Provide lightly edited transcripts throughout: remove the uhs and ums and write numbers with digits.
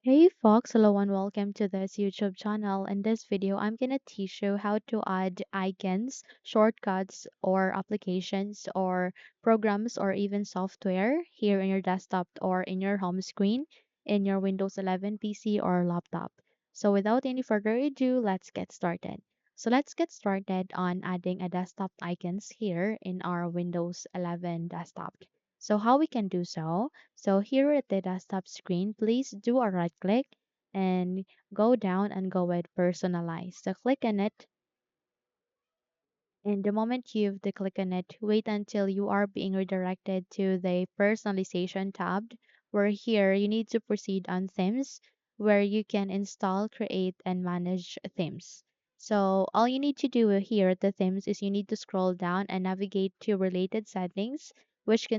Hey folks, hello and welcome to this YouTube channel. In this video, I'm gonna teach you how to add icons, shortcuts, or applications, or programs, or even software here in your desktop or in your home screen in your Windows 11 PC or laptop. So without any further ado, let's get started. So let's get started on adding a desktop icons here in our Windows 11 desktop. So how we can do so? So here at the desktop screen, please do a right click and go down and go with personalize. So click on it, and the moment you've click on it, wait until you are being redirected to the personalization tab, where here you need to proceed on themes, where you can install, create, and manage themes. So all you need to do here at the themes is you need to scroll down and navigate to related settings, which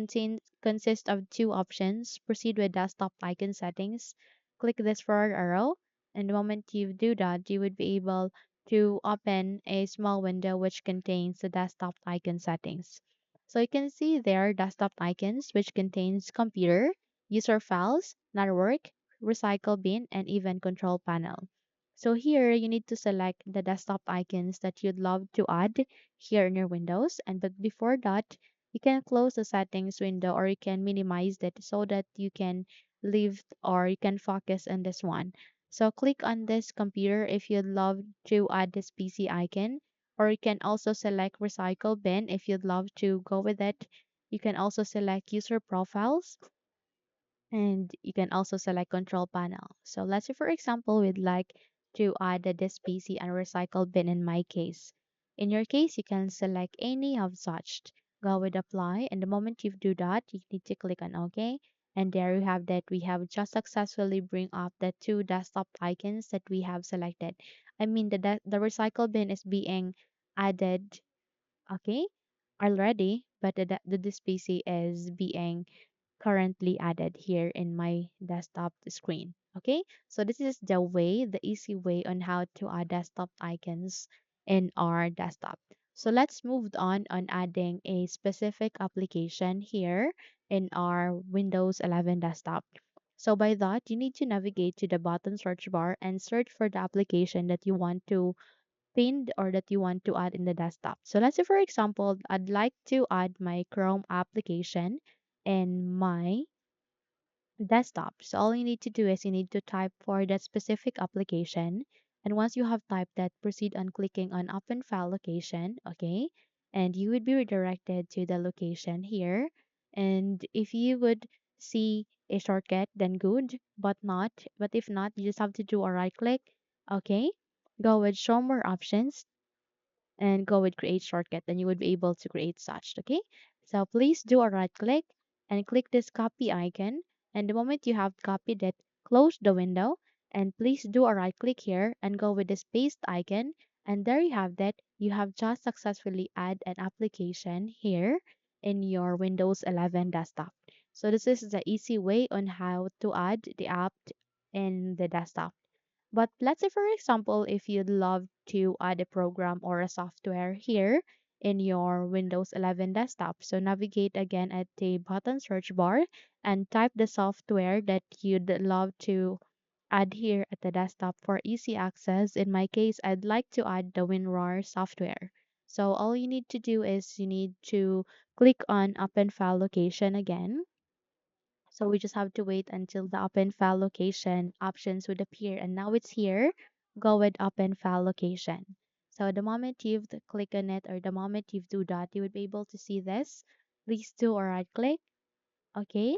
consist of two options. Proceed with desktop icon settings. Click this forward arrow, and the moment you do that, you would be able to open a small window which contains the desktop icon settings. So you can see there desktop icons which contains computer, user files, network, recycle bin, and even control panel. So here you need to select the desktop icons that you'd love to add here in your Windows. And but before that, you can close the settings window or you can minimize it so that you can leave or you can focus on this one. So click on this computer if you'd love to add this PC icon, or you can also select recycle bin if you'd love to go with it. You can also select user profiles and you can also select control panel. So let's say for example, we'd like to add this PC and recycle bin in my case. In your case, you can select any of such. Go with apply, and the moment you do that, you need to click on OK. And there you have that we have just successfully bring up the two desktop icons that we have selected. I mean the recycle bin is being added, okay, already, but this PC is being currently added here in my desktop screen. Okay, so this is the easy way on how to add desktop icons in our desktop. So let's move on adding a specific application here in our Windows 11 desktop. So by that, you need to navigate to the bottom search bar and search for the application that you want to pinned or that you want to add in the desktop. So let's say for example, I'd like to add my Chrome application in my desktop. So all you need to do is you need to type for that specific application. And once you have typed that, proceed on clicking on open file location. Okay. And you would be redirected to the location here. And if you would see a shortcut, then good, but not. But if not, you just have to do a right click. Okay. Go with show more options and go with create shortcut, then you would be able to create such. Okay, so please do a right click and click this copy icon, and the moment you have copied it, close the window, and please do a right click here and go with this paste icon, and there you have that. You have just successfully add an application here in your Windows 11 desktop. So this is the easy way on how to add the app in the desktop. But let's say, for example, if you'd love to add a program or a software here in your Windows 11 desktop, so navigate again at the button search bar and type the software that you'd love to add here at the desktop for easy access. In my case, I'd like to add the WinRAR software. So all you need to do is you need to click on Open File Location again, so we just have to wait until the open file location options would appear. And now it's here. Go with open file location. So the moment you've click on it or the moment you've do that, you would be able to see this. Please do a right click. Okay.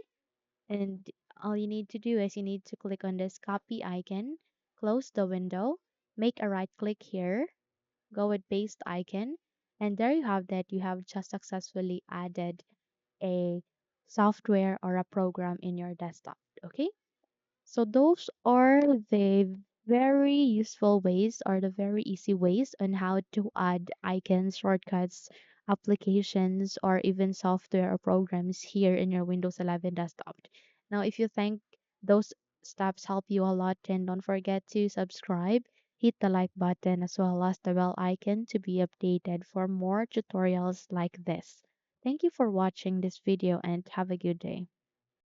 And all you need to do is you need to click on this copy icon, close the window, make a right click here, go with paste icon. And there you have that. You have just successfully added a software or a program in your desktop. Okay, so those are the very useful ways or the very easy ways on how to add icons, shortcuts, applications, or even software or programs here in your Windows 11 desktop. Now, if you think those steps help you a lot, then don't forget to subscribe, hit the like button as well as the bell icon to be updated for more tutorials like this. Thank you for watching this video and have a good day.